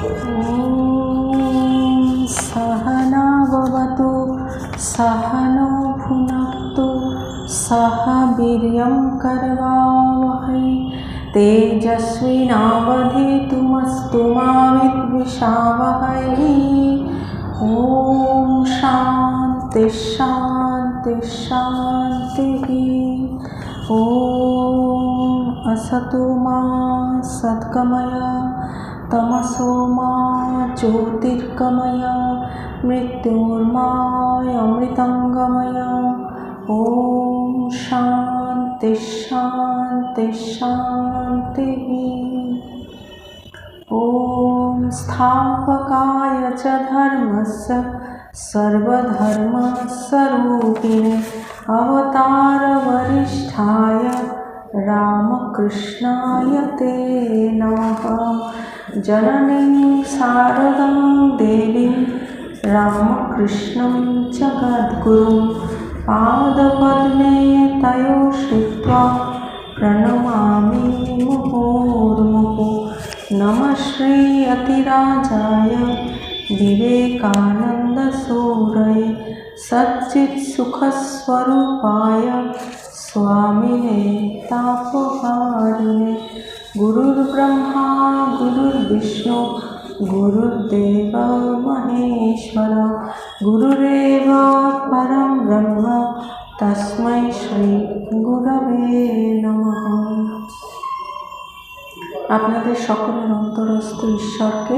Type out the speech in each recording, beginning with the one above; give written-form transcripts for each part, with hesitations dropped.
ॐ सहना भवतु सहनो भुनक्तु सह वीर्यं करवावहै तेजस्विनावधीतमस्तु मा विद्विषावहै। ॐ शान्ति शान्ति शान्तिः। ॐ असतो मा सद्गमय तमसो मा ज्योतिर्गमय मृत्योर्मामृतंगमय। ॐ शान्ति शान्ति शान्तिः। ॐ स्थापकाय च धर्मस्य सर्वधर्मस्वरूपिणे अवतारवरिष्ठाय रामकृष्णाय ते नमः। जननीं शारदां देवीं रामकृष्णं जगद्गुरुं पादपद्मे तयो श्रित्वा प्रणमामि मुहुर्मुहुः। नमः श्री अतिराजाय विवेकानन्दसूरये सच्चित्सुखस्वरूपाय स्वामिने तापहारिणे। गुरुर्ब्रह्मा गुरुर्विष्णु गुरुर्देव महेश्वर गुरुरेव परं ब्रह्म तस्मै श्री गुरवे नमः। আপনাদের সকলের অন্তরস্থ ঈশ্বরকে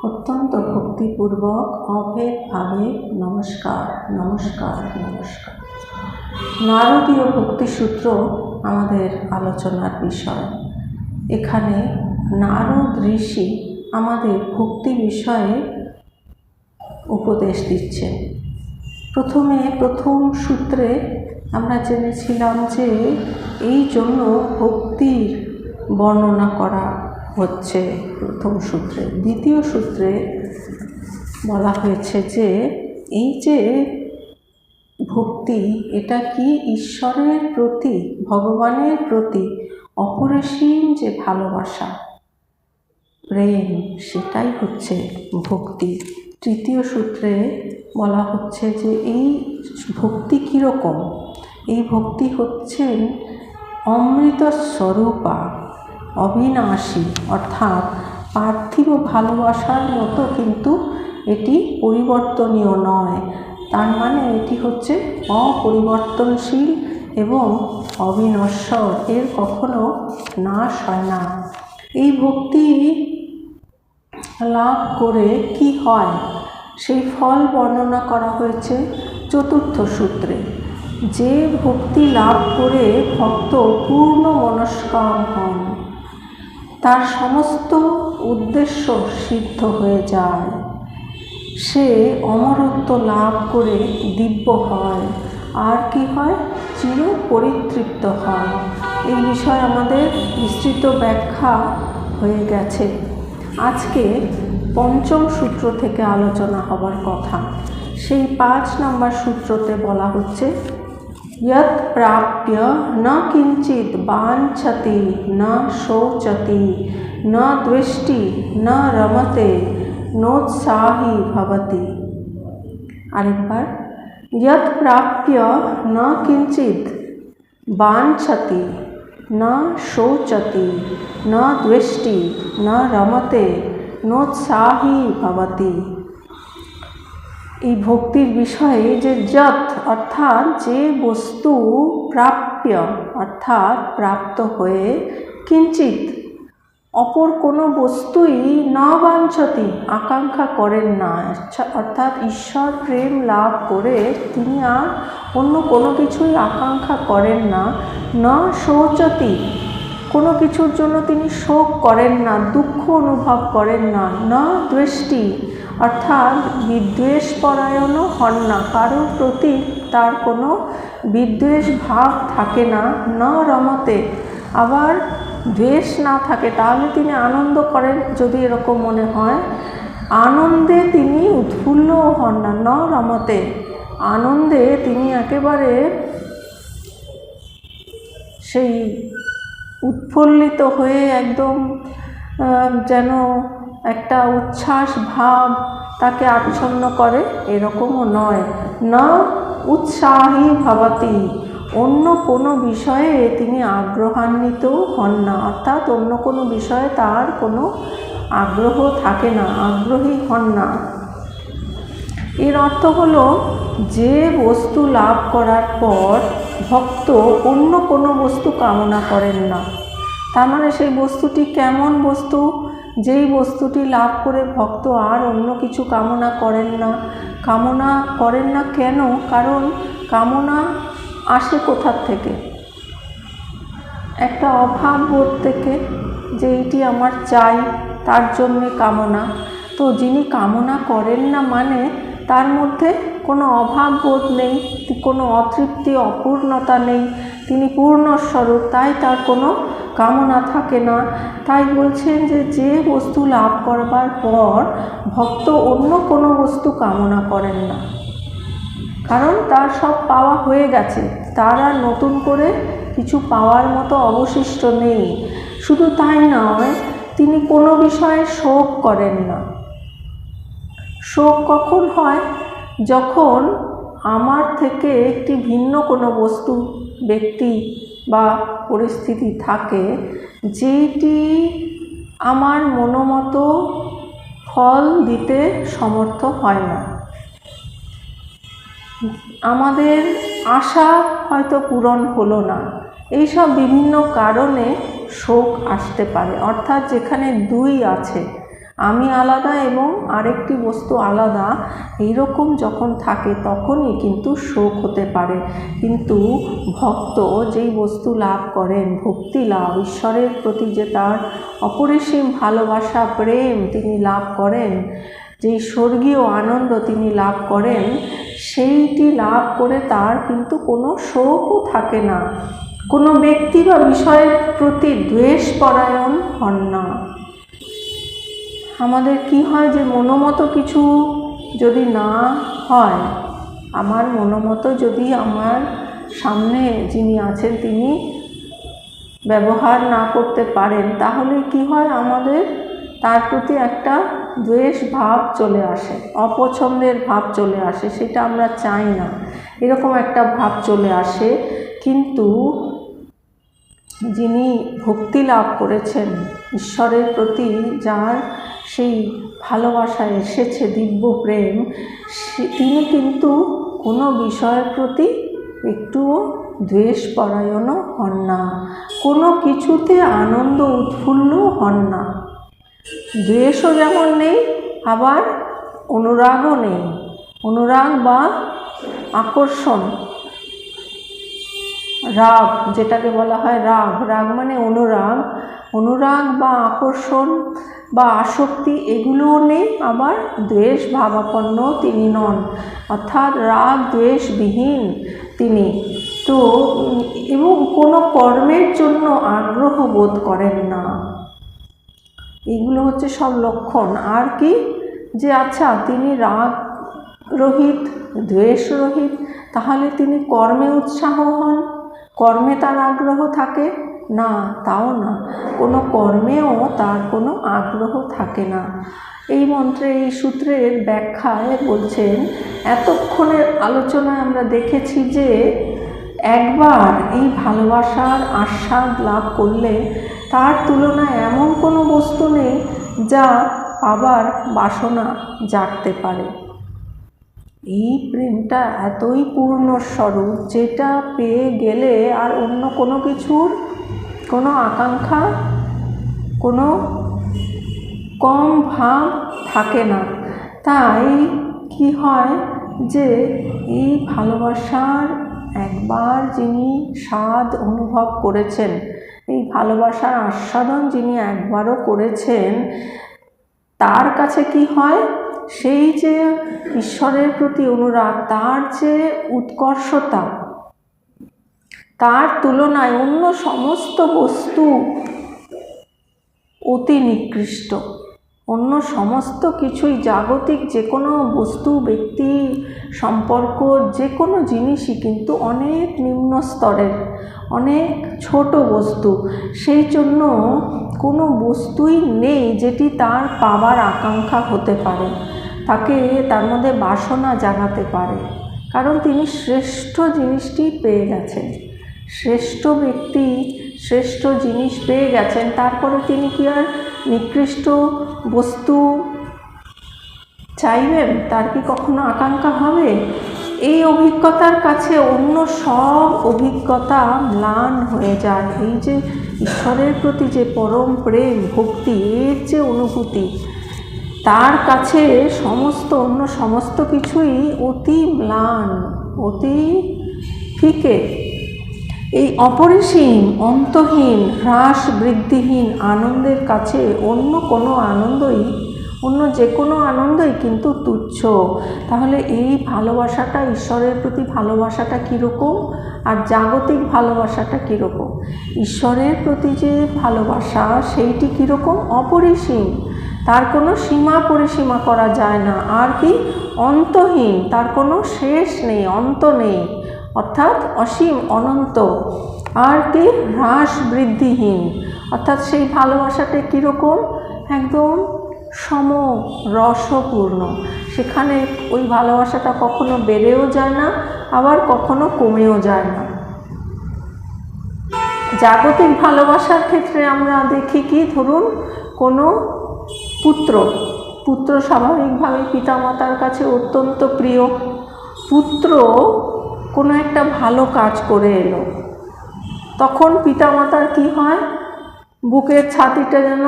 অত্যন্ত ভক্তিপূর্বক অভেদভাবে নমস্কার নমস্কার নমস্কার। নারদীয় ভক্তিসূত্র আমাদের আলোচনার বিষয়। এখানে নারদ ঋষি আমাদের ভক্তি বিষয়ে উপদেশ দিচ্ছেন। প্রথম সূত্রে আমরা জেনেছিলাম যে এই জন্য ভক্তির বর্ণনা করা হচ্ছে প্রথম সূত্রে। দ্বিতীয় সূত্রে বলা হয়েছে যে এই যে ভক্তি, এটা কি ঈশ্বরের প্রতি, ভগবানের প্রতি অপরিসীম যে ভালোবাসা, প্রেম, সেটাই হচ্ছে ভক্তি। তৃতীয় সূত্রে বলা হচ্ছে যে এই ভক্তি কীরকম। এই ভক্তি হচ্ছেন অমৃত স্বরূপা, অবিনাশী, অর্থাৎ পার্থিব ভালোবাসার মতো কিন্তু এটি পরিবর্তনীয় নয়। তার মানে এটি হচ্ছে অপরিবর্তনশীল এবং অবিনশ্বর, এর কখনো নাশ হয় না। এই ভক্তি লাভ করে কি হয় সেই ফল বর্ণনা করা হয়েছে চতুর্থ সূত্রে। যে ভক্তি লাভ করে ভক্ত পূর্ণ মনস্কাম হন, তার সমস্ত উদ্দেশ্য সিদ্ধ হয়ে যায়, সে অমরত্ব লাভ করে দিব্য হয়, আর কি হয়, চির পরিতৃপ্ত হয়। এই বিষয়ে আমাদের বিস্তৃত ব্যাখ্যা হয়ে গেছে। আজকে পঞ্চম সূত্র থেকে আলোচনা হবার কথা। সেই 5 নম্বর সূত্রতে বলা হচ্ছে यत् प्राप्य न किंचित वांछति न शोचति न द्वेष्टि न रमते नोत्साही भवति। आरेकबार, यत् प्राप्य न किंचित वांछति न शोचति न द्वेष्टि न रमते नोत्साही भवति। এই ভক্তির বিষয়ে যে যৎ অর্থাৎ যে বস্তু, প্রাপ্য অর্থাৎ প্রাপ্ত হয়ে, কিঞ্চিত অপর কোনো বস্তুই না বাঞ্ছতি আকাঙ্ক্ষা করেন না, অর্থাৎ ঈশ্বর প্রেম লাভ করে তিনি আর অন্য কোনো কিছুই আকাঙ্ক্ষা করেন না। না শোচতি, কোনো কিছুর জন্য তিনি শোক করেন না, দুঃখ অনুভব করেন না। না দ্বেষ্টি, অর্থাৎ বিদ্বেষ পরায়ণও হন না, কারোর প্রতি তার কোনো বিদ্বেষ ভাব থাকে না। না রমতে, আবার দ্বেষ না থাকে, তাহলে তিনি আনন্দ করেন যদি এরকম মনে হয়। আনন্দে তিনি উৎফুল্লও হন না। ন রমতে, আনন্দে তিনি একেবারে সেই উৎফুল্লিত হয়ে একদম যেন একটা উচ্ছ্বাস ভাব তাকে আচ্ছন্ন করে, এরকমও নয়। না উৎসাহী ভবতি, অন্য কোনো বিষয়ে তিনি আগ্রহান্বিত হন না, অর্থাৎ অন্য কোনো বিষয়ে তার কোনো আগ্রহ থাকে না, আগ্রহী হন না। এর অর্থ হলো যে বস্তু লাভ করার পর ভক্ত অন্য কোনো বস্তু কামনা করেন না। তার মানে সেই বস্তুটি কেমন বস্তু? যেই বস্তুটি লাভ করে ভক্ত আর অন্য কিছু কামনা করেন না। কামনা করেন না কেন? কারণ কামনা আসে কোথার থেকে? একটা অভাব বোধ থেকে, যে এইটি আমার চাই, তার জন্যে কামনা। তো যিনি কামনা করেন না মানে তার মধ্যে কোনো অভাব বোধ নেই, কোনো অতৃপ্তি অপূর্ণতা নেই, তিনি পূর্ণস্বরূপ, তাই তার কোনো কামনা থাকে না। তাই বলছেন যে যে বস্তু লাভ করবার পর ভক্ত অন্য কোনো বস্তু কামনা করেন না, কারণ তার সব পাওয়া হয়ে গেছে, তার আর নতুন করে কিছু পাওয়ার মতো অবশিষ্ট নেই। শুধু তাই নয়, তিনি কোনো বিষয়ে শোক করেন না। শোক কখন হয়? যখন আমার থেকে একটি ভিন্ন কোনো বস্তু, ব্যক্তি বা পরিস্থিতি থাকে, যেটি আমার মনোমতো ফল দিতে সমর্থ হয় না। আমাদের আশা হয়তো পূরণ হলো না, এইসব বিভিন্ন কারণে শোক আসতে পারে। অর্থাৎ যেখানে দুই আছে, আমি আলাদা এবং আরেকটি বস্তু আলাদা, এইরকম যখন থাকে তখনই কিন্তু শোক হতে পারে। কিন্তু ভক্ত যেই বস্তু লাভ করেন, ভক্তি লাভ, ঈশ্বরের প্রতি যে তার অপরিসীম ভালোবাসা, প্রেম তিনি লাভ করেন, যেই স্বর্গীয় আনন্দ তিনি লাভ করেন, সেইটি লাভ করে তার কিন্তু কোনো শোকও থাকে না। কোনো ব্যক্তি বা বিষয়ের প্রতি দ্বেষ পরায়ণ হন না। আমাদের কি হয় যে মনোমতো কিছু যদি না হয়, আমার মনোমতো যদি আমার সামনে যিনি আছেন তিনি ব্যবহার না করতে পারেন, তাহলে কি হয়, আমাদের তার প্রতি একটা দ্বেষ ভাব চলে আসে, অপছন্দের ভাব চলে আসে, সেটা আমরা চাই না, এরকম একটা ভাব চলে আসে। কিন্তু যিনি ভক্তি লাভ করেছেন, ঈশ্বরের প্রতি যার সেই ভালোবাসা এসেছে, দিব্য প্রেম, তিনি কিন্তু কোনো বিষয়ের প্রতি একটুও দ্বেষ পরায়ণও হন না, কোনো কিছুতে আনন্দ উৎফুল্ল হন না। দ্বেষও যেমন নেই, আবার অনুরাগও নেই। অনুরাগ বা আকর্ষণ, রাগ যেটাকে বলা হয়, রাগ, রাগ মানে অনুরাগ, অনুরাগ বা আকর্ষণ বা আসক্তি এগুলোও নেই, আবার দ্বেষ ভাবাপন্ন তিনি নন, অর্থাৎ রাগ দ্বেষবিহীন তিনি। তো এবং কোনো কর্মের জন্য আগ্রহ বোধ করেন না। এগুলো হচ্ছে সব লক্ষণ। আর কি, যে আচ্ছা তিনি রাগ রহিত, দ্বেষ রহিত, তাহলে তিনি কর্মে উৎসাহ হন, কর্মে তার আগ্রহ থাকে না? তাও না, কোনো কর্মেও তার কোনো আগ্রহ থাকে না। এই মন্ত্রে, এই সূত্রের ব্যাখ্যায় বলছেন, এতক্ষণের আলোচনায় আমরা দেখেছি যে একবার এই ভালোবাসার আস্বাদ লাভ করলে তার তুলনায় এমন কোনো বস্তু নেই যা পাবার বাসনা জাগতে পারে। এই প্রেমটা এতই পূর্ণস্বরূপ, যেটা পেয়ে গেলে আর অন্য কোনো কিছুর কোনো আকাঙ্ক্ষা, কোনো কম ভাব থাকে না। তাই কি হয় যে এই ভালোবাসার একবার যিনি স্বাদ অনুভব করেছেন, এই ভালোবাসার আস্বাদন যিনি একবারও করেছেন, তার কাছে কি হয়, সেই যে ঈশ্বরের প্রতি অনুরাগ, তার যে উৎকর্ষতা, তার তুলনায় অন্য সমস্ত বস্তু অতি নিকৃষ্ট। অন্য সমস্ত কিছুই, জাগতিক যে কোনো বস্তু, ব্যক্তি, সম্পর্ক, যে কোনো জিনিসই কিন্তু অনেক নিম্ন স্তরের, অনেক ছোট বস্তু, সেই জন্য কোনো বস্তুই নেই যেটি তার পাবার আকাঙ্ক্ষা হতে পারে, তাকে তার মধ্যে বাসনা জাগাতে পারে, কারণ তিনি শ্রেষ্ঠ জিনিসটি পেয়ে গেছেন। শ্রেষ্ঠ ব্যক্তি শ্রেষ্ঠ জিনিস পেয়ে গেছেন, তারপরে তিনি কি আর নিকৃষ্ট বস্তু চাইবেন? তার কি কখনো আকাঙ্ক্ষা হবে? এই অভিজ্ঞতার কাছে অন্য সব অভিজ্ঞতা ম্লান হয়ে যায়। এই যে ঈশ্বরের প্রতি যে পরম প্রেম ভক্তি, এর যে অনুভূতি, তার কাছে অন্য সমস্ত কিছুই অতি ম্লান, অতি ফিকে। এই অপরিসীম, অন্তহীন, হ্রাস বৃদ্ধিহীন আনন্দের কাছে অন্য যে কোনো আনন্দই কিন্তু তুচ্ছ। তাহলে এই ভালোবাসাটা, ঈশ্বরের প্রতি ভালোবাসাটা কীরকম, আর জাগতিক ভালোবাসাটা কীরকম? ঈশ্বরের প্রতি যে ভালোবাসা সেইটি কীরকম? অপরিসীম, তার কোনো সীমা পরিসীমা করা যায় না। আর কি? অন্তহীন, তার কোনো শেষ নেই, অন্ত নেই, অর্থাৎ অসীম, অনন্ত। আর কি? হ্রাস বৃদ্ধিহীন, অর্থাৎ সেই ভালোবাসাটা কীরকম? একদম সমরসপূর্ণ। সেখানে ওই ভালোবাসাটা কখনো বেড়েও যায় না, আবার কখনো কমেও যায় না। জাগতিক ভালোবাসার ক্ষেত্রে আমরা দেখি কি, ধরুন কোনো পুত্র স্বাভাবিকভাবে পিতামাতার কাছে অত্যন্ত প্রিয়। পুত্র কোনো একটা ভালো কাজ করে এলো, তখন পিতামাতার কি হয়? বুকের ছাতিটা যেন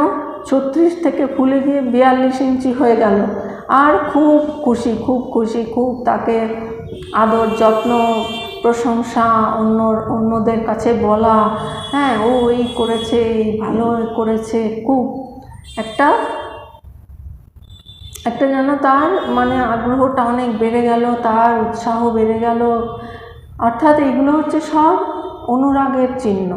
36 থেকে ফুলে গিয়ে 42 ইঞ্চি হয়ে গেল, আর খুব খুশি, খুব তাকে আদর যত্ন প্রশংসা অন্যদের কাছে বলা, হ্যাঁ ও এই করেছে, এই ভালো করেছে, খুব একটা যেন তার মানে আগ্রহটা অনেক বেড়ে গেল, তার উৎসাহ বেড়ে গেল। অর্থাৎ এগুলো হচ্ছে সব অনুরাগের চিহ্ন।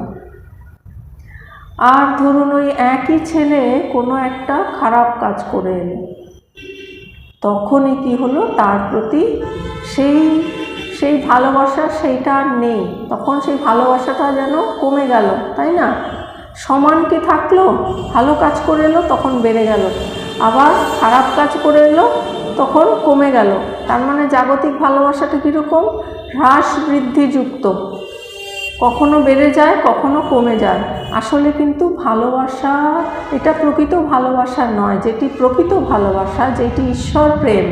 আর ধরুন ওই একই ছেলে কোনো একটা খারাপ কাজ করে এলো, তখনই কি হলো? তার প্রতি সেই ভালোবাসা সেইটা আর নেই, তখন সেই ভালোবাসাটা যেন কমে গেল, তাই না? সমান কি থাকলো? ভালো কাজ করে এলো তখন বেড়ে গেল, আবার খারাপ কাজ করে এলো তখন কমে গেল। তার মানে জাগতিক ভালোবাসাটা কীরকম? হ্রাস বৃদ্ধিযুক্ত, কখনো বেড়ে যায়, কখনো কমে যায়। আসলে কিন্তু ভালোবাসা এটা প্রকৃত ভালোবাসা নয়। যেটি প্রকৃত ভালোবাসা, যেটি ঈশ্বর প্রেম,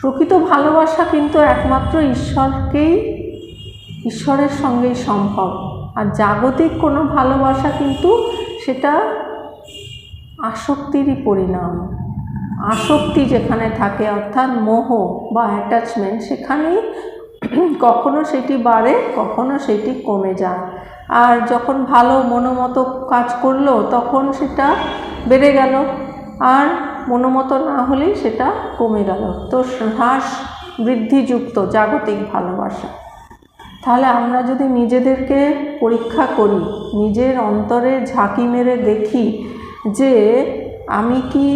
প্রকৃত ভালোবাসা কিন্তু একমাত্র ঈশ্বরের সঙ্গেই সম্ভব। আর জাগতিক কোনো ভালোবাসা কিন্তু সেটা আসক্তিরই পরিণাম। আসক্তি যেখানে থাকে, অর্থাৎ মোহ বা অ্যাটাচমেন্ট, সেখানেই কখনো সেটি বাড়ে, কখনো সেটি কমে যায়। আর যখন ভালো মনোমতো কাজ করলো তখন সেটা বেড়ে গেল, আর মনোমতো না হলেই সেটা কমে গেল। তো হ্রাস বৃদ্ধিযুক্ত জাগতিক ভালোবাসা। তাহলে আমরা যদি নিজেদেরকে পরীক্ষা করি, নিজের অন্তরে ঝাঁকি মেরে দেখি যে আমি কি,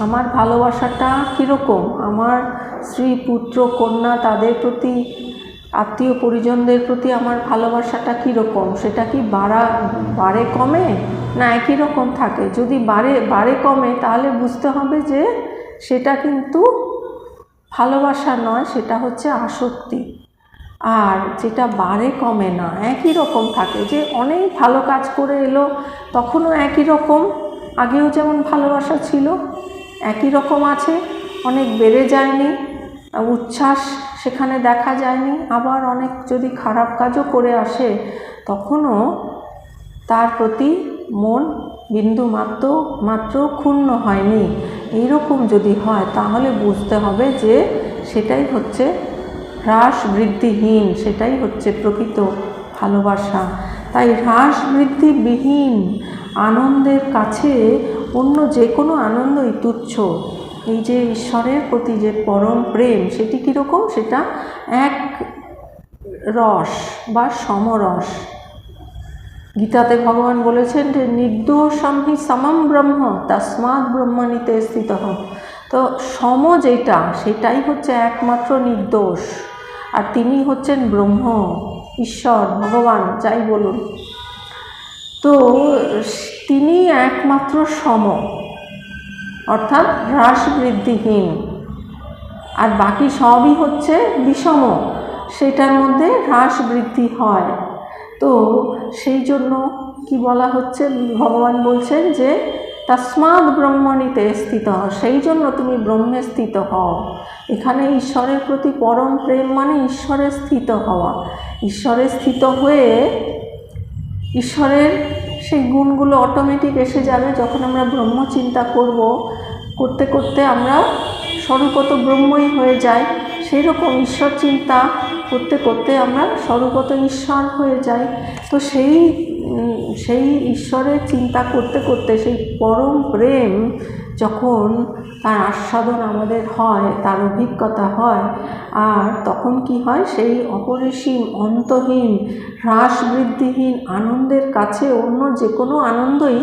আমার ভালোবাসাটা কীরকম, আমার স্ত্রী পুত্র কন্যা তাদের প্রতি, আত্মীয় পরিজনদের প্রতি আমার ভালোবাসাটা কীরকম, সেটা কি বাড়ে কমে না একই রকম থাকে? যদি বাড়ে কমে তাহলে বুঝতে হবে যে সেটা কিন্তু ভালোবাসা নয়, সেটা হচ্ছে আসক্তি। আর যেটা বাড়ে কমে না, একই রকম থাকে, যে অনেক ভালো কাজ করে এলো তখনও একই রকম, আগেও যেমন ভালোবাসা ছিল একই রকম আছে, অনেক বেড়ে যায়নি, উচ্ছ্বাস সেখানে দেখা যায়নি। আবার অনেক যদি খারাপ কাজও করে আসে তখনও তার প্রতি মন বিন্দু মাত্র ক্ষুণ্ণ হয়নি। এইরকম যদি হয় তাহলে বুঝতে হবে যে সেটাই হচ্ছে হ্রাস বৃদ্ধিহীন, সেটাই হচ্ছে প্রকৃত ভালোবাসা। তাই হ্রাস বৃদ্ধিবিহীন আনন্দের কাছে অন্য যে কোনো আনন্দই তুচ্ছ। এই যে ঈশ্বরের প্রতি যে পরম প্রেম, সেটি কীরকম? সেটা এক রস বা সমরস। গীতাতে ভগবান বলেছেন যে নির্দোষম হি সমম ব্রহ্ম তস্মাৎ ব্রহ্মণীতে স্থিতঃ। তো সম যেটা, সেটাই হচ্ছে একমাত্র নির্দোষ, আর তিনি হচ্ছেন ব্রহ্ম। ঈশ্বর, ভগবান যাই বলুন, তো তিনি একমাত্র সম, অর্থাৎ হ্রাস বৃদ্ধিহীন, আর বাকি সবই হচ্ছে বিষম, সেটার মধ্যে হ্রাস বৃদ্ধি হয়। তো সেই জন্য কি বলা হচ্ছে, ভগবান বলছেন যে তস্মাৎ ব্রহ্মণিতে স্থিত, সেই জন্য তুমি ব্রহ্মে স্থিত হও। এখানে ঈশ্বরের প্রতি পরম প্রেম মানে ঈশ্বরে স্থিত হওয়া। ঈশ্বরে স্থিত হয়ে ঈশ্বরের সেই গুণগুলো অটোমেটিক এসে যাবে। যখন আমরা ব্রহ্ম চিন্তা করতে করতে আমরা স্বরূপত ব্রহ্মই হয়ে যাই। সেই রকম ঈশ্বর চিন্তা করতে করতে আমরা স্বরূপত ঈশ্বর হয়ে যাই। তো সেই ঈশ্বরের চিন্তা করতে করতে সেই পরম প্রেম যখন তার আস্বাদন আমাদের হয়, তার অভিজ্ঞতা হয়, আর তখন কি হয়, সেই অপরিসীম অন্তহীন হ্রাস বৃদ্ধিহীন আনন্দের কাছে অন্য যে কোনো আনন্দই,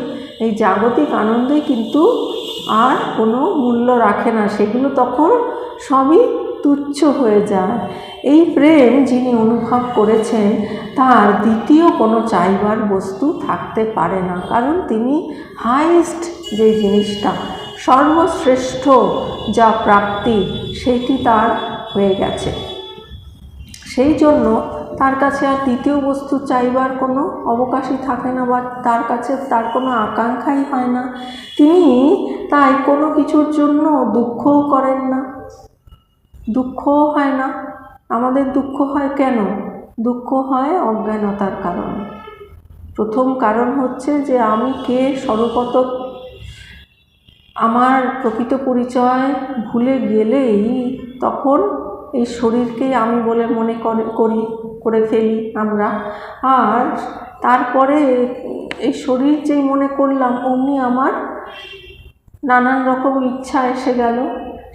এই জাগতিক আনন্দই কিন্তু আর কোনো মূল্য রাখে না। সেগুলো তখন সবই তুচ্ছ হয়ে যায়। এই প্রেম যিনি অনুভব করেছেন তার দ্বিতীয় কোনো চাইবার বস্তু থাকতে পারে না, কারণ তিনি হাইয়েস্ট যে জিনিসটা, সর্বশ্রেষ্ঠ যা প্রাপ্তি, সেটি তার হয়ে গেছে। সেই জন্য তার কাছে আর দ্বিতীয় বস্তু চাইবার কোনো অবকাশই থাকে না, বা তার কাছে তার কোনো আকাঙ্ক্ষাই হয় না। তিনি তাই কোনো কিছুর জন্য দুঃখও করেন না, দুঃখও হয় না। আমাদের দুঃখ হয় কেন? দুঃখ হয় অজ্ঞানতার কারণে। প্রথম কারণ হচ্ছে যে আমি কে স্বরূপত আমার প্রকৃত পরিচয় ভুলে গেলেই তখন এই শরীরকেই আমি বলে মনে করে ফেলি আমরা। আর তারপরে এই শরীর যেই মনে করলাম, অমনি আমার নানান রকম ইচ্ছা এসে গেল।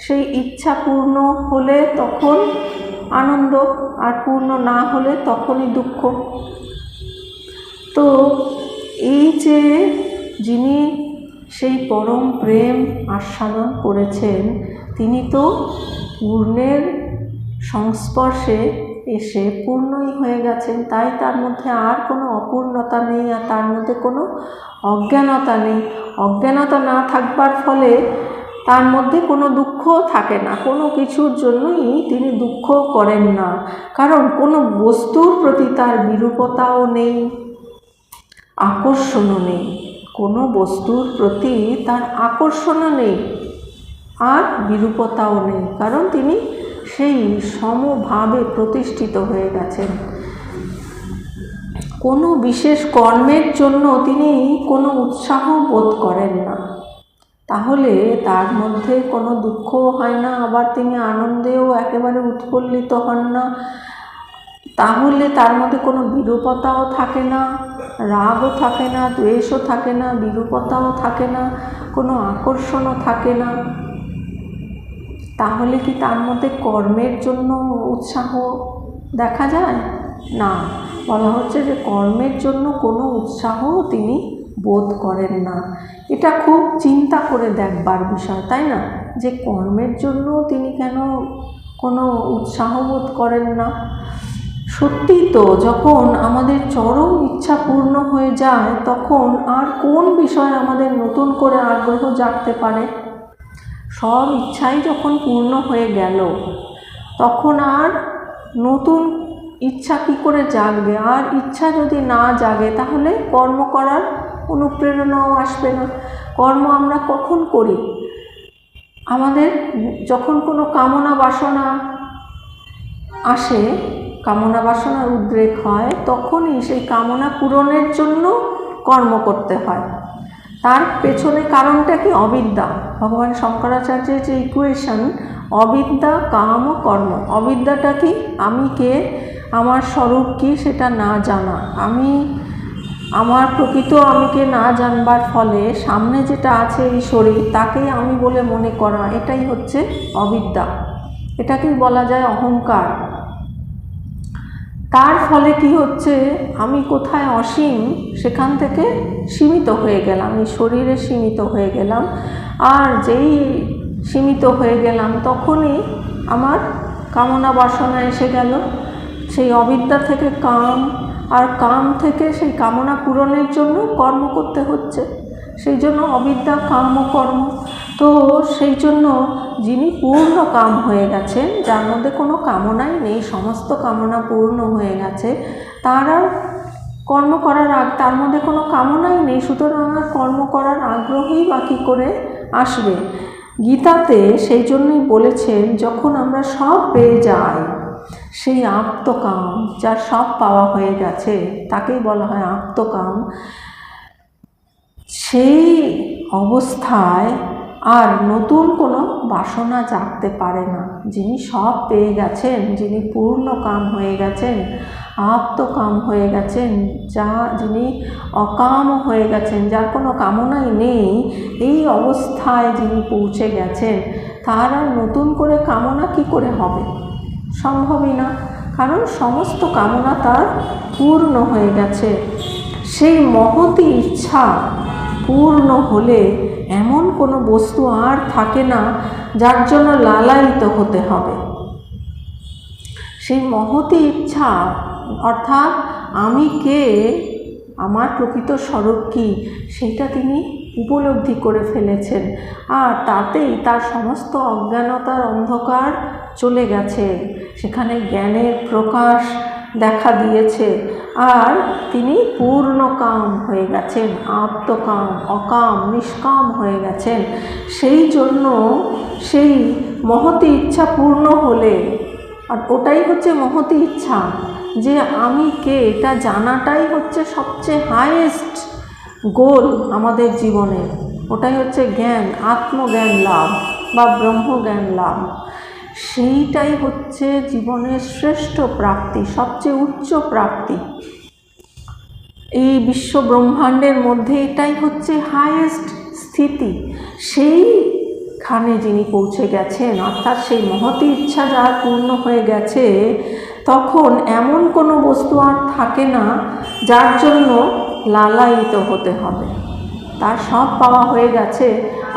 সেই ইচ্ছা পূর্ণ হলে তখন আনন্দ, আর পূর্ণ না হলে তখনই দুঃখ। তো এই যে যিনি সেই পরম প্রেম আস্বাদন করেছেন, তিনি তো পূর্ণের সংস্পর্শে এসে পূর্ণই হয়ে গেছেন। তাই তার মধ্যে আর কোনো অপূর্ণতা নেই, আর তার মধ্যে কোনো অজ্ঞানতা নেই। অজ্ঞানতা না থাকবার ফলে তার মধ্যে কোনো দুঃখও থাকে না। কোনো কিছুর জন্যই তিনি দুঃখ করেন না, কারণ কোনো বস্তুর প্রতি তার বিরূপতাও নেই, আকর্ষণও নেই। কোনো বস্তুর প্রতি তার আকর্ষণও নেই আর বিরূপতাও নেই, কারণ তিনি সেই সমভাবে প্রতিষ্ঠিত হয়ে গেছেন। কোনো বিশেষ কর্মের জন্য তিনি কোনো উৎসাহ বোধ করেন না, তাহলে তার মধ্যে কোনো দুঃখও হয় না, আবার তিনি আনন্দেও একেবারে উৎফুল্লিত হন না। তাহলে তার মধ্যে কোনো বিরূপতাও থাকে না, রাগও থাকে না, দ্বেষও থাকে না, বিরূপতাও থাকে না, কোনো আকর্ষণও থাকে না। তাহলে কি তার মধ্যে কর্মের জন্য উৎসাহ দেখা যায়? না, বলা হচ্ছে যে কর্মের জন্য কোনো উৎসাহ তিনি বোধ করেন না। এটা খুব চিন্তা করে দেখবার বিষয়, তাই না? যে কর্মের জন্য তিনি কেন কোনো উৎসাহ বোধ করেন না। সত্যি তো, যখন আমাদের চরম ইচ্ছা পূর্ণ হয়ে যায়, তখন আর কোন বিষয়ে আমাদের নতুন করে আগ্রহ জাগতে পারে? সব ইচ্ছাই যখন পূর্ণ হয়ে গেল, তখন আর নতুন ইচ্ছা কী করে জাগবে? আর ইচ্ছা যদি না জাগে, তাহলে কর্ম করার অনুপ্রেরণাও আসবে না। কর্ম আমরা কখন করি? আমাদের যখন কোনো কামনা বাসনা আসে, কামনা বাসনার উদ্রেক হয়, তখনই সেই কামনা পূরণের জন্য কর্ম করতে হয়। তার পেছনে কারণটা কি? অবিদ্যা। ভগবান শঙ্করাচার্যের যে ইকুয়েশন, অবিদ্যা কাম ও কর্ম। অবিদ্যাটা কি? আমি কে, আমার স্বরূপ কি সেটা না জানা। আমার প্রকৃত আমিকে না জানবার ফলে সামনে যেটা আছে এই শরীর, তাকেই আমি বলে মনে করা, এটাই হচ্ছে অবিদ্যা। এটাকেই বলা যায় অহংকার। তার ফলে কি হচ্ছে? আমি কোথায় অসীম, সেখান থেকে সীমিত হয়ে গেলাম, এই শরীরে সীমিত হয়ে গেলাম। আর যেই সীমিত হয়ে গেলাম, তখনই আমার কামনা বাসনা এসে গেল। সেই অবিদ্যা থেকে কাম, আর কাম থেকে সেই কামনা পূরণের জন্য কর্ম করতে হচ্ছে, সেই জন্য অবিদ্যা কাম ও কর্ম। তো সেই জন্য যিনি পূর্ণ কাম হয়ে গেছেন, যার মধ্যে কোনো কামনাই নেই, সমস্ত কামনা পূর্ণ হয়ে গেছে, তার আর কর্ম করার তার মধ্যে কোনো কামনাই নেই, সুতরাং আর কর্ম করার আগ্রহই বাকি করে আসবে। গীতাতে সেই জন্যই বলেছেন, যখন আমরা সব পেয়ে যাই, সেই আপ্তকাম, যার সব পাওয়া হয়ে গেছে তাকেই বলা হয় আপ্তকাম, সেই অবস্থায় আর নতুন কোনো বাসনা জাগতে পারে না। যিনি সব পেয়ে গেছেন, যিনি পূর্ণ কাম হয়ে গেছেন, আপ্তকাম হয়ে গেছেন, যিনি অকাম হয়ে গেছেন, যার কোনো কামনাই নেই, এই অবস্থায় যিনি পৌঁছে গেছেন, তার আর নতুন করে কামনা কি করে হবে? সম্ভবই না, কারণ সমস্ত কামনা তার পূর্ণ হয়ে গেছে। সেই মহতী ইচ্ছা পূর্ণ হলে এমন কোনো বস্তু আর থাকে না যার জন্য লালায়িত হতে হবে। সেই মহতী ইচ্ছা অর্থাৎ আমি কে, আমার প্রকৃত স্বরূপ কী, সেইটা তিনি উপলব্ধি করে ফেলেছেন, আর তাতেই তার সমস্ত অজ্ঞানতার অন্ধকার চলে গেছে, সেখানে জ্ঞানের প্রকাশ দেখা দিয়েছে, আর তিনি পূর্ণকাম হয়ে গেছেন, আপ্তকাম, অকাম, নিষ্কাম হয়ে গেছেন। সেই জন্য সেই মহতী ইচ্ছা পূর্ণ হলে, আর ওটাই হচ্ছে মহতী ইচ্ছা, যে আমি কে এটা জানাটাই হচ্ছে সবচেয়ে হাইয়েস্ট গোল আমাদের জীবনের। ওটাই হচ্ছে জ্ঞান, আত্মজ্ঞান লাভ বা ব্রহ্মজ্ঞান লাভ। সেইটাই হচ্ছে জীবনের শ্রেষ্ঠ প্রাপ্তি, সবচেয়ে উচ্চ প্রাপ্তি। এই বিশ্ব ব্রহ্মাণ্ডের মধ্যে এটাই হচ্ছে হাইয়েস্ট স্থিতি। সেইখানে যিনি পৌঁছে গেছেন, অর্থাৎ সেই মহতী ইচ্ছা যার পূর্ণ হয়ে গেছে, তখন এমন কোনো বস্তু আর থাকে না যার জন্য লালায়িত হতে হবে। তার সব পাওয়া হয়ে গেছে,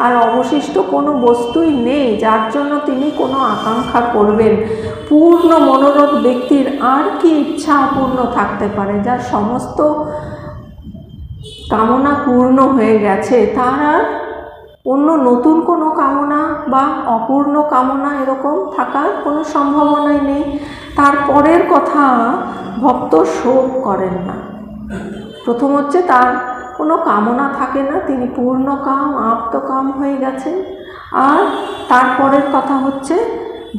আর অবশিষ্ট কোনো বস্তুই নেই যার জন্য তিনি কোনো আকাঙ্ক্ষা করবেন। পূর্ণ মনোরথ ব্যক্তির আর কি ইচ্ছা অপূর্ণ থাকতে পারে? যার সমস্ত কামনা পূর্ণ হয়ে গেছে, তার আর অন্য নতুন কোনো কামনা বা অপূর্ণ কামনা এরকম থাকার কোনো সম্ভাবনাই নেই। তারপরের কথা, ভক্ত শোক করেন না। প্রথম হচ্ছে তার কোনো কামনা থাকে না, তিনি পূর্ণকাম, আপ্তকাম হয়ে গেছেন। আর তারপরের কথা হচ্ছে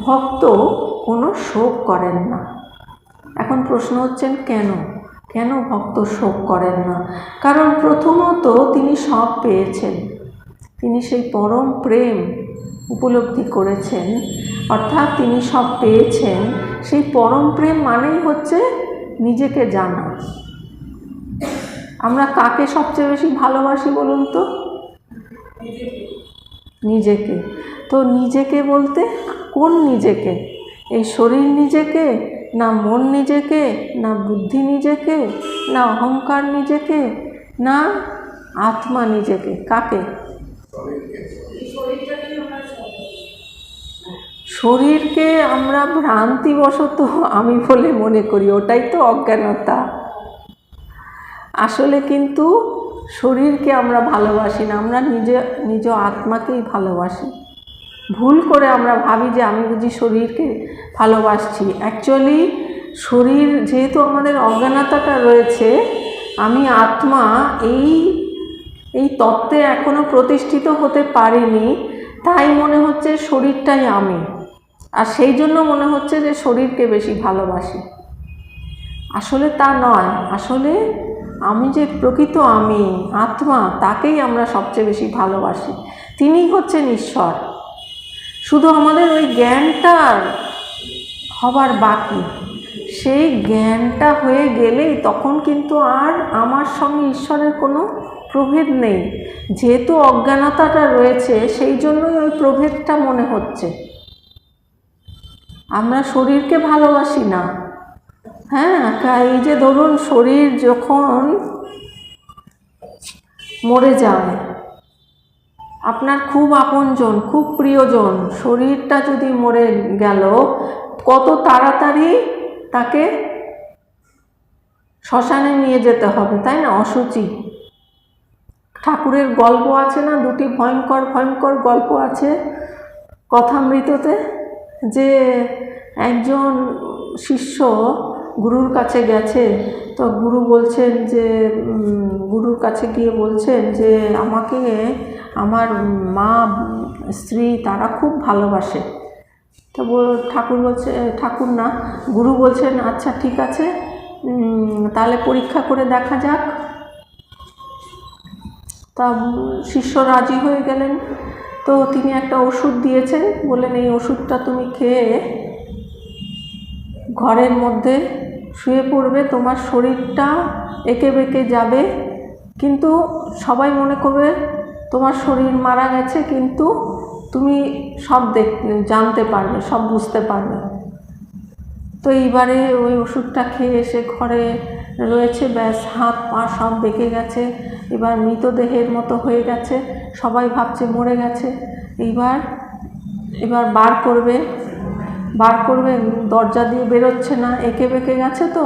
ভক্ত কোনো শোক করেন না। এখন প্রশ্ন হচ্ছেন কেন ভক্ত শোক করেন না? কারণ প্রথমত তিনি সব পেয়েছেন, তিনি সেই পরম প্রেম উপলব্ধি করেছেন, অর্থাৎ তিনি সব পেয়েছেন। সেই পরম প্রেম মানেই হচ্ছে নিজেকে জানা। আমরা কাকে সবচেয়ে বেশি ভালোবাসি বলুন তো? নিজেকে। তো নিজেকে বলতে কোন নিজেকে? এই শরীর নিজেকে, না মন নিজেকে, না বুদ্ধি নিজেকে, না অহংকার নিজেকে, না আত্মা নিজেকে? কাকে? শরীরকে আমরা ভ্রান্তিবশত আমি বলে মনে করি, ওটাই তো অজ্ঞানতা। আসলে কিন্তু শরীরকে আমরা ভালোবাসি না, আমরা নিজ আত্মাকেই ভালোবাসি। ভুল করে আমরা ভাবি যে আমি বুঝি শরীরকে ভালোবাসছি। অ্যাকচুয়ালি শরীর, যেহেতু আমাদের অজ্ঞানতাটা রয়েছে, আমি আত্মা এই তত্ত্বে এখনো প্রতিষ্ঠিত হতে পারিনি, তাই মনে হচ্ছে শরীরটাই আমি, আর সেই জন্য মনে হচ্ছে যে শরীরকে বেশি ভালোবাসি। আসলে তা নয়। আসলে আমি যে প্রকৃত আমি আত্মা, তাকেই আমরা সবচেয়ে বেশি ভালোবাসি। তিনিই হচ্ছেন ঈশ্বর। শুধু আমাদের ওই জ্ঞানটা হবার বাকি। সেই জ্ঞানটা হয়ে গেলেই তখন কিন্তু আর আমার সঙ্গে ঈশ্বরের কোনো প্রভেদ নেই। যেহেতু অজ্ঞানতাটা রয়েছে, সেই জন্যই ওই প্রভেদটা মনে হচ্ছে। আমরা শরীরকে ভালোবাসি না। হ্যাঁ, এই যে ধরুন শরীর যখন মরে যায়, আপনার খুব আপনজন, খুব প্রিয়জন, শরীরটা যদি মরে গেল, কত তাড়াতাড়ি তাকে শ্মশানে নিয়ে যেতে হবে, তাই না? অশুচি। ঠাকুরের গল্প আছে না, দুটি ভয়ঙ্কর ভয়ঙ্কর গল্প আছে কথামৃততে, যে একজন শিষ্য গুরুর কাছে গেছে, তো গুরু বলছেন যে গুরুর কাছে গিয়ে বলছেন যে আমাকে আমার মা স্ত্রী তারা খুব ভালোবাসে। তো ঠাকুর বলছে, ঠাকুর না, গুরু বলছেন আচ্ছা ঠিক আছে, তাহলে পরীক্ষা করে দেখা যাক। তা শিষ্য রাজি হয়ে গেলেন। তো তিনি একটা ওষুধ দিয়েছেন, বললেন এই ওষুধটা তুমি খেয়ে ঘরের মধ্যে শুয়ে পড়বে, তোমার শরীরটা এঁকে বেঁকে যাবে, কিন্তু সবাই মনে করবে তোমার শরীর মারা গেছে, কিন্তু তুমি সব জানতে পারবে, সব বুঝতে পারবে। তো এইবারে ওই ওষুধটা খেয়ে এসে ঘরে রয়েছে, ব্যাস হাত পা সব বেঁকে গেছে, এবার মৃতদেহের মতো হয়ে গেছে, সবাই ভাবছে মরে গেছে। এবার বার করবে, দরজা দিয়ে বেরোচ্ছে না, এঁকে বেঁকে গেছে, তো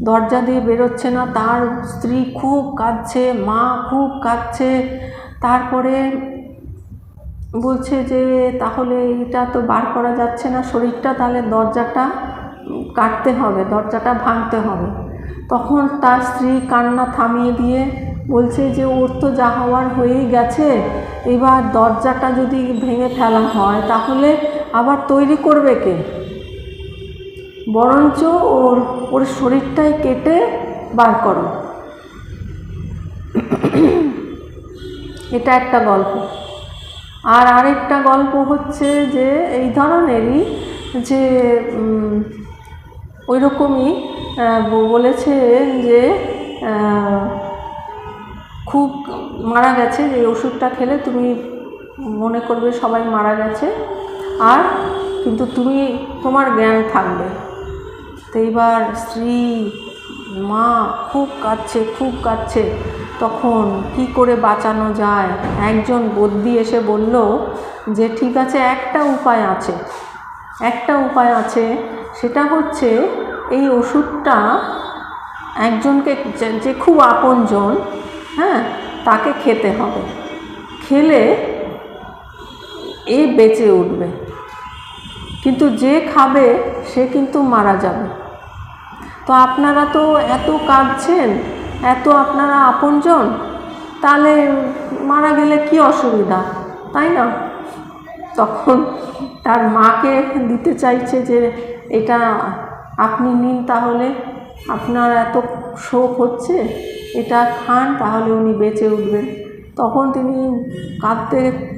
দরজা দিয়ে বেরোচ্ছে না। তার স্ত্রী খুব কাঁদছে, মা খুব কাঁদছে। তারপরে বলছে যে তাহলে এটা তো বার করা যাচ্ছে না শরীরটা, তাহলে দরজাটা কাটতে হবে, দরজাটা ভাঙতে হবে। তখন তার স্ত্রী কান্না থামিয়ে দিয়ে বলছে যে ওর তো যা হওয়ার হয়েই গেছে, এবার দরজাটা যদি ভেঙে ফেলা হয় তাহলে আবার তৈরি করবে কে? বরঞ্চ ওর শরীরটাই কেটে বার করো। এটা একটা গল্প। আর আরেকটা গল্প হচ্ছে যে এই ধরনেরই, যে ওই রকমই বলেছে যে খুব মারা গেছে, যে ওষুধটা খেলে তুমি মনে করবে সবাই মারা গেছে, আর কিন্তু তোমার জ্ঞান থাকবে। তো এইবার স্ত্রী মা খুব কাঁদছে। তখন কি করে বাঁচানো যায়? একজন বদ্যি এসে বলল যে ঠিক আছে, একটা উপায় আছে, সেটা হচ্ছে এই ওষুধটা একজনকে, যে খুব আপনজন, হ্যাঁ, তাকে খেতে হবে, খেলে এ বেঁচে উঠবে, কিন্তু যে খাবে সে কিন্তু মারা যাবে। তো আপনারা তো এত কাঁদছেন, এত আপনারা আপনজন, তাহলে মারা গেলে কি অসুবিধা, তাই না? তখন তার মাকে দিতে চাইছে যে এটা আপনি নিন, তাহলে আপনার এত শোক হচ্ছে, এটা খান, তাহলে উনি বেঁচে উঠবেন। তখন তিনি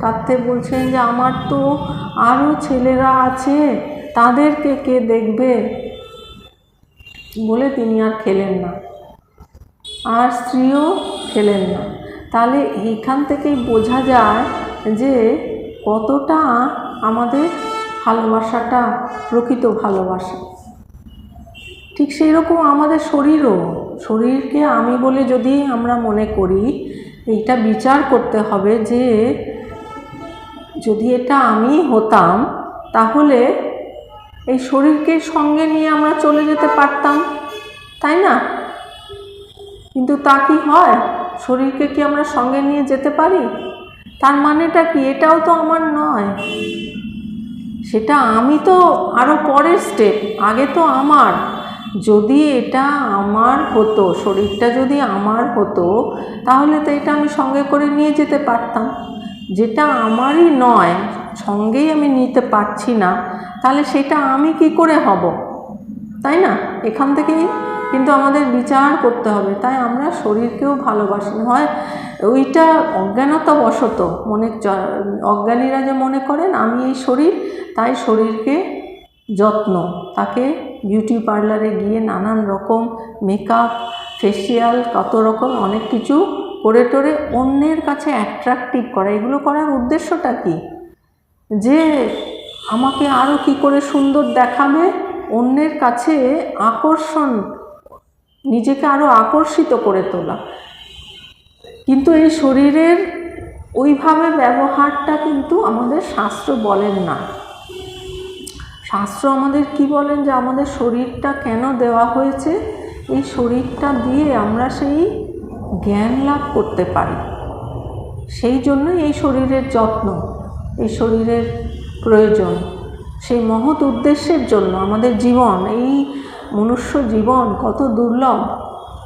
কাঁদতে বলছেন যে আমার তো আরও ছেলেরা আছে, তাদেরকে কে দেখবে, বলে তিনি আর খেলেন না, আর স্ত্রীও খেলেন না। তাহলে এইখান থেকেই বোঝা যায় যে কতটা আমাদের ভালোবাসাটা প্রকৃত ভালোবাসা। ঠিক সেই রকম আমাদের শরীরকে আমি বলে যদি আমরা মনে করি, এইটা বিচার করতে হবে যে যদি এটা আমি হতাম তাহলে এই শরীরকে সঙ্গে নিয়ে আমরা চলে যেতে পারতাম, তাই না? কিন্তু তা কি হয়? শরীরকে কি আমরা সঙ্গে নিয়ে যেতে পারি? তার মানেটা কি? এটাও তো আমার নয়, সেটা আমি তো আরও পরের স্টেপ, আগে তো আমার। যদি এটা আমার হতো, শরীরটা যদি আমার হতো, তাহলে তো এটা আমি সঙ্গে করে নিয়ে যেতে পারতাম। যেটা আমারই নয়, সঙ্গেই আমি নিতে পারছি না, তাহলে সেটা আমি কি করে হব, তাই না? এখান থেকেই কিন্তু আমাদের বিচার করতে হবে। তাই আমরা শরীরকেও ভালোবাসি, হয় ওইটা অজ্ঞানতাবশত অজ্ঞানীরা যে মনে করেন আমি এই শরীর, তাই শরীরকে যত্ন, তাকে বিউটি পার্লারে গিয়ে নানান রকম মেকআপ, ফেসিয়াল, কত রকম অনেক কিছু করে টোরে অন্যের কাছে অ্যাট্রাকটিভ করা। এগুলো করার উদ্দেশ্যটা কি? যে আমাকে আরও কি করে সুন্দর দেখাবে, অন্যের কাছে আকর্ষণ, নিজেকে আরও আকর্ষিত করে তোলা। কিন্তু এই শরীরের ওইভাবে ব্যবহারটা কিন্তু আমাদের শাস্ত্র বলেন না। শাস্ত্র আমাদের কি বলেন? যে আমাদের শরীরটা কেন দেওয়া হয়েছে? এই শরীরটা দিয়ে আমরা সেই জ্ঞান লাভ করতে পারি। সেই জন্যই এই শরীরের যত্ন, এই শরীরের প্রয়োজন। সেই মহৎ উদ্দেশ্যের জন্য আমাদের জীবন, এই মনুষ্য জীবন কত দুর্লভ।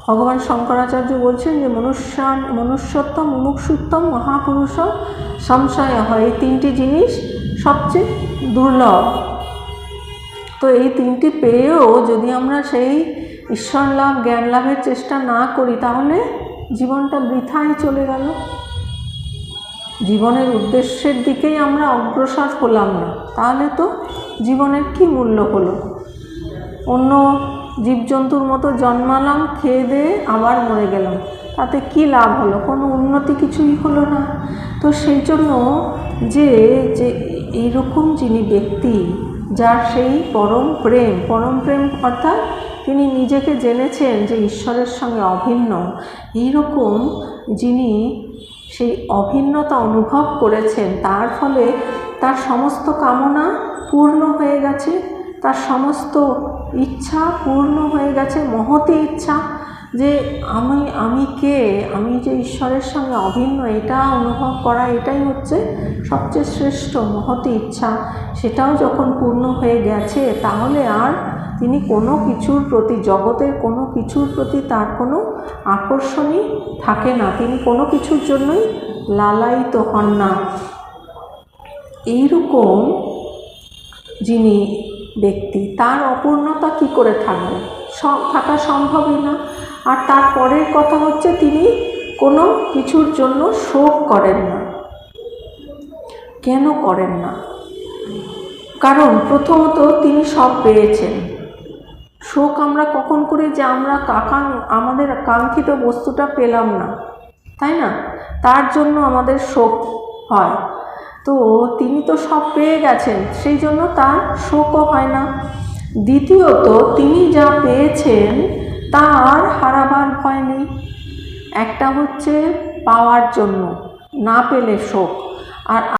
ভগবান শঙ্করাচার্য বলছেন যে মনুষ্যত্বম মুমুক্ষুত্বম মহাপুরুষ সংশয় হয়, এই তিনটি জিনিস সবচেয়ে দুর্লভ। তো এই তিনটি পেয়েও যদি আমরা সেই ঈশ্বর লাভ, জ্ঞান লাভের চেষ্টা না করি, তাহলে জীবনটা বৃথাই চলে গেল। জীবনের উদ্দেশ্যের দিকেই আমরা অগ্রসর হলাম না, তাহলে তো জীবনের কি মূল্য হলো? অন্য জীবজন্তুর মতো জন্মালাম, খেয়ে দিয়ে আবার মরে গেলাম, তাতে কি লাভ হলো? কোনো উন্নতি কিছুই হলো না। তো সেই জন্য যে এইরকম যিনি ব্যক্তি, যার সেই পরম প্রেম অর্থাৎ তিনি নিজেকে জেনেছেন যে ঈশ্বরের সঙ্গে অভিন্ন, এইরকম যিনি সেই অভিন্নতা অনুভব করেছেন, তার ফলে তার সমস্ত কামনা পূর্ণ হয়ে গেছে, তার সমস্ত ইচ্ছা পূর্ণ হয়ে গেছে। মহতী ইচ্ছা যে আমি যে ঈশ্বরের সঙ্গে অভিন্ন, এটা অনুভব করা, এটাই হচ্ছে সবচেয়ে শ্রেষ্ঠ মহতী ইচ্ছা। সেটাও যখন পূর্ণ হয়ে গেছে, তাহলে আর তিনি কোনো কিছুর প্রতি, জগতের কোনো কিছুর প্রতি তার কোনো আকর্ষণই থাকে না। তিনি কোনো কিছুর জন্যই লালায়িত হন না। এইরকম যিনি ব্যক্তি, তার অপূর্ণতা কি করে থাকবে? থাকা সম্ভবই না। আর তারপরের কথা হচ্ছে, তিনি কোনো কিছুর জন্য শোক করেন না। কেন করেন না? কারণ প্রথমত তিনি সব পেয়েছেন। শোক আমরা কখন করি? যে আমরা আমাদের কাঙ্ক্ষিত বস্তুটা পেলাম না, তাই না? তার জন্য আমাদের শোক হয়। তো তিনি তো সব পেয়ে গেছেন, সেই জন্য তার শোকও হয় না। দ্বিতীয়ত, তিনি যা পেয়েছেন তার হারাবার ভয় নেই। একটা হচ্ছে পাওয়ার জন্য, না পেলে শোক, আর